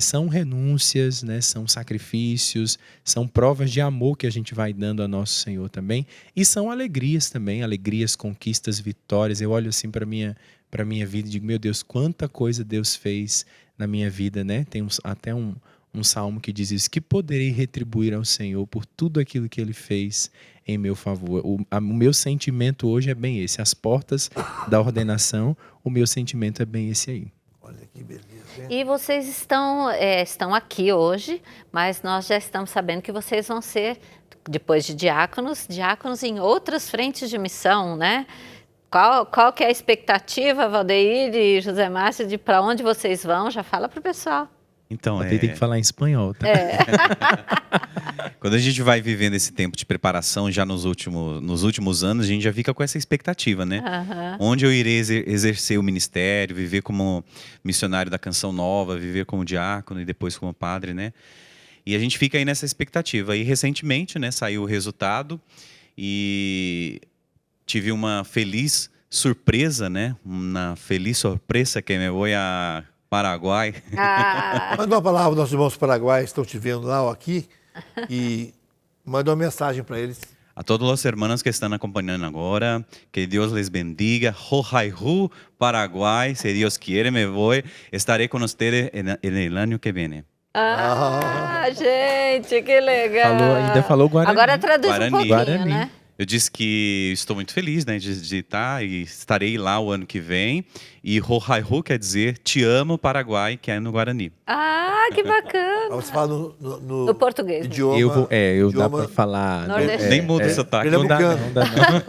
são renúncias, né, são sacrifícios, são provas de amor que a gente vai dando a nosso Senhor também, e são alegrias também, alegrias, conquistas, vitórias. Eu olho assim para minha vida e digo, meu Deus, quanta coisa Deus fez na minha vida, né? Tem até um salmo que diz isso, que poderei retribuir ao Senhor por tudo aquilo que Ele fez em meu favor. O meu sentimento hoje é bem esse, às portas da ordenação, o meu sentimento é bem esse aí. Olha que beleza, hein? E vocês estão aqui hoje, mas nós já estamos sabendo que vocês vão ser, depois de diáconos em outras frentes de missão, né? Qual que é a expectativa, Valdeir e José Márcio, de para onde vocês vão? Já fala para o pessoal. Então, Tem que falar em espanhol, tá? Quando a gente vai vivendo esse tempo de preparação já nos últimos anos, a gente já fica com essa expectativa, né? Onde eu irei exercer o ministério, viver como missionário da Canção Nova, viver como diácono e depois como padre, né? E a gente fica aí nessa expectativa. E recentemente, né, saiu o resultado e tive uma feliz surpresa, né? Uma feliz surpresa que me voy a Paraguai. Manda uma palavra aos nossos irmãos paraguaios que estão te vendo lá ou aqui e manda uma mensagem para eles. A todos os hermanos que estão acompanhando agora, que Deus les bendiga. Hohaihu, Paraguai, se Deus quiere me voy. Estarei com vocês no ano que vem. Gente, que legal. Ainda falou Guarani. Agora traduz Guarani. um pouquinho, Guarani. né? Eu disse que estou muito feliz, né, de estar e estarei lá o ano que vem. E Hohaihu quer dizer te amo, Paraguai, que é no Guarani. Que bacana. Você fala No português. idioma. Dá para falar. Nordestino. Nem muda o sotaque. Não dá Pernambucano. não.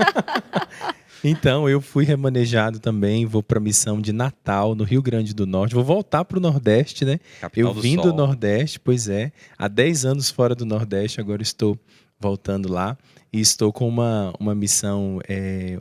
Então, eu fui remanejado também, vou para a missão de Natal, no Rio Grande do Norte. Vou voltar para o Nordeste, né? Capital Eu do vim Sol. do Nordeste, pois é. Há 10 anos fora do Nordeste, agora estou voltando lá. E estou com uma missão,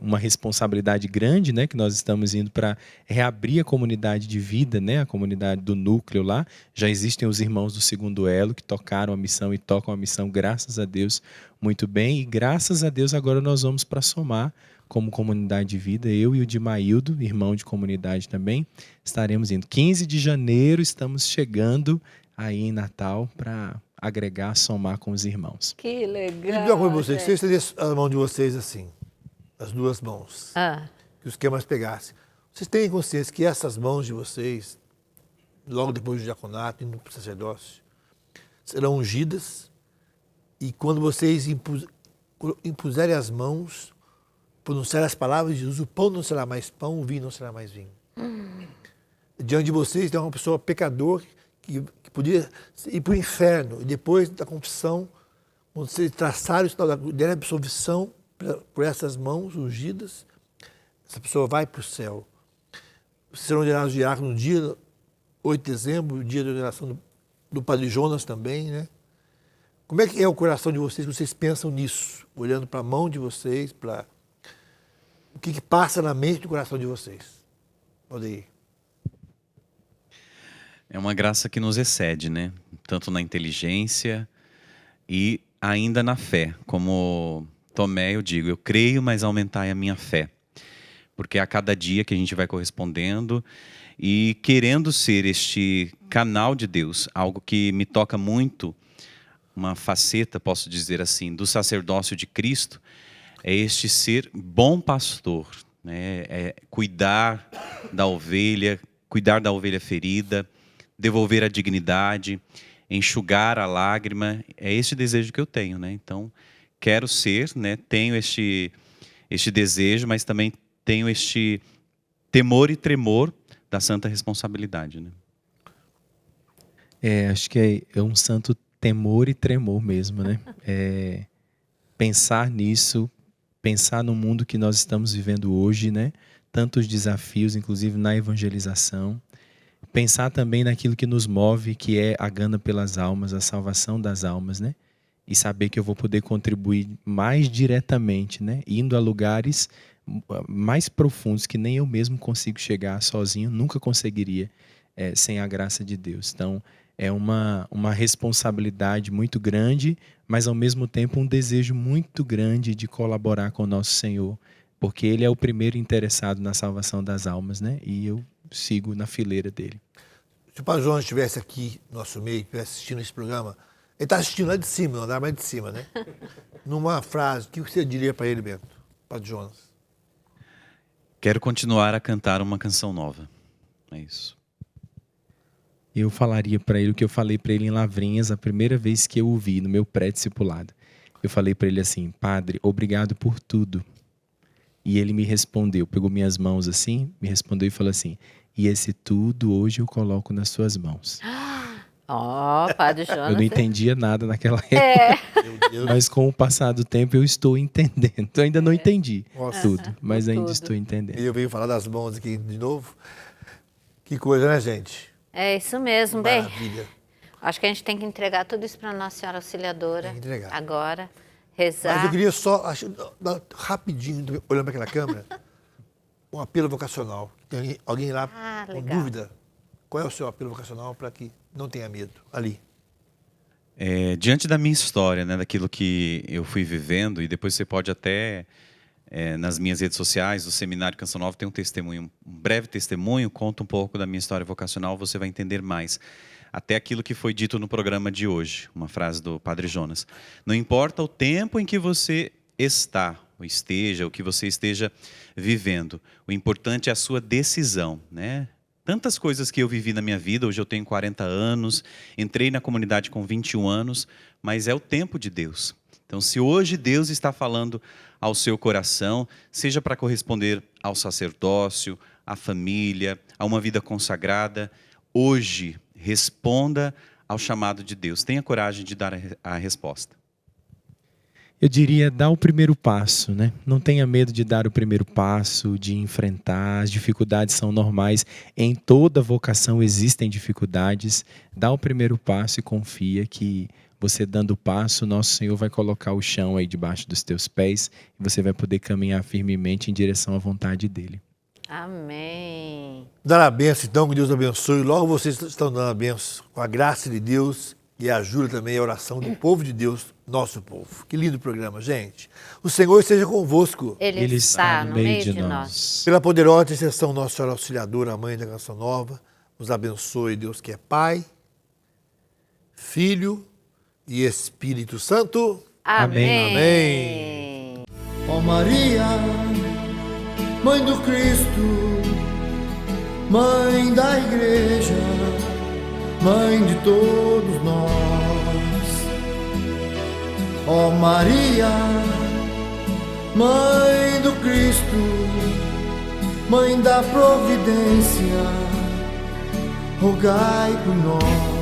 uma responsabilidade grande, né? Que nós estamos indo para reabrir a comunidade de vida, né? A comunidade do núcleo lá. Já existem os irmãos do segundo elo que tocaram a missão e tocam a missão, graças a Deus, muito bem. E graças a Deus agora nós vamos para somar como comunidade de vida. Eu e o Dimaildo, irmão de comunidade também, estaremos indo. 15 de janeiro estamos chegando aí em Natal para agregar, somar com os irmãos. Que E legal. pior com vocês, gente. se eu estendesse a mão de vocês assim, as duas mãos, que os esquemas pegassem. Vocês têm consciência que essas mãos de vocês, logo depois do diaconato, indo para o sacerdócio, serão ungidas e quando vocês impuserem as mãos, pronunciarem as palavras de Jesus, o pão não será mais pão, o vinho não será mais vinho. Diante de vocês tem uma pessoa pecador que podia ir para o inferno. E depois da confissão, quando vocês traçarem o sinal da absolvição por essas mãos ungidas, essa pessoa vai para o céu. Vocês serão ordenados diáconos no dia 8 de dezembro, o dia da ordenação do Padre Jonas também, né? Como é que é o coração de vocês, vocês pensam nisso? Olhando para a mão de vocês, para o que passa na mente do coração de vocês? Pode ir. É uma graça que nos excede, né? Tanto na inteligência e ainda na fé. Como Tomé, eu digo, eu creio, mas aumentai a minha fé. Porque a cada dia que a gente vai correspondendo e querendo ser este canal de Deus, algo que me toca muito, uma faceta, posso dizer assim, do sacerdócio de Cristo, é este ser bom pastor, né? É cuidar da ovelha ferida, devolver a dignidade, enxugar a lágrima. É esse desejo que eu tenho, né? Então, quero ser, né? Tenho este desejo, mas também tenho este temor e tremor da santa responsabilidade, né? Acho que é um santo temor e tremor mesmo, né? Pensar nisso, pensar no mundo que nós estamos vivendo hoje, né? Tantos desafios, inclusive na evangelização. Pensar também naquilo que nos move, que é a gana pelas almas, a salvação das almas, né? E saber que eu vou poder contribuir mais diretamente, né? Indo a lugares mais profundos que nem eu mesmo consigo chegar sozinho, nunca conseguiria sem a graça de Deus. Então, é uma responsabilidade muito grande, mas ao mesmo tempo um desejo muito grande de colaborar com o nosso Senhor, porque Ele é o primeiro interessado na salvação das almas, né? E eu sigo na fileira dele. Se o Padre Jonas estivesse aqui no nosso meio, estivesse assistindo esse programa, ele está assistindo lá de cima, no andar mais de cima, né? Numa frase, o que você diria para ele, Bento? Padre Jonas. Quero continuar a cantar uma canção nova. É isso. Eu falaria para ele o que eu falei para ele em Lavrinhas a primeira vez que eu o vi no meu pré-discipulado. Eu falei para ele assim: Padre, obrigado por tudo. E ele me respondeu, pegou minhas mãos assim, me respondeu e falou assim: e esse tudo hoje eu coloco nas suas mãos. Padre Jonas. Eu não entendia nada naquela época. Meu Deus. Mas com o passar do tempo eu estou entendendo. Eu ainda não entendi tudo, mas ainda Tudo. estou entendendo. E eu venho falar das mãos aqui de novo. Que coisa, né, gente? É isso mesmo, bem. Maravilha. Acho que a gente tem que entregar tudo isso para Nossa Senhora Auxiliadora. Tem que entregar. Agora, rezar. Mas eu queria só, rapidinho, olhando para aquela câmera, um apelo vocacional. Tem alguém lá com legal. dúvida? Qual é o seu apelo vocacional para que não tenha medo? Ali. Diante da minha história, né, daquilo que eu fui vivendo, e depois você pode até, nas minhas redes sociais, do Seminário Canção Nova, tem um testemunho, um breve testemunho, conta um pouco da minha história vocacional, você vai entender mais. Até aquilo que foi dito no programa de hoje, uma frase do Padre Jonas. Não importa o tempo em que você está, ou esteja, o que você esteja vivendo, o importante é a sua decisão, né? Tantas coisas que eu vivi na minha vida, hoje eu tenho 40 anos, entrei na comunidade com 21 anos, mas é o tempo de Deus. Então, se hoje Deus está falando ao seu coração, seja para corresponder ao sacerdócio, à família, a uma vida consagrada, hoje responda ao chamado de Deus. Tenha coragem de dar a resposta. Eu diria, dá o primeiro passo, né? Não tenha medo de dar o primeiro passo, de enfrentar. As dificuldades são normais. Em toda vocação existem dificuldades. Dá o primeiro passo e confia que você dando o passo, nosso Senhor vai colocar o chão aí debaixo dos teus pés e você vai poder caminhar firmemente em direção à vontade dele. Amém. Dar a benção, então, que Deus abençoe. Logo vocês estão dando a benção com a graça de Deus e ajuda também a oração do povo de Deus, nosso povo. Que lindo programa, gente. O Senhor esteja convosco. Ele está no meio de nós. Pela poderosa intercessão Nossa Senhora Auxiliadora, a Mãe da Canção Nova, nos abençoe Deus que é Pai, Filho e Espírito Santo. Amém. Amém. Ó Maria, Mãe do Cristo, Mãe da Igreja, Mãe de todos nós. Ó Maria, Mãe do Cristo, Mãe da Providência, rogai por nós.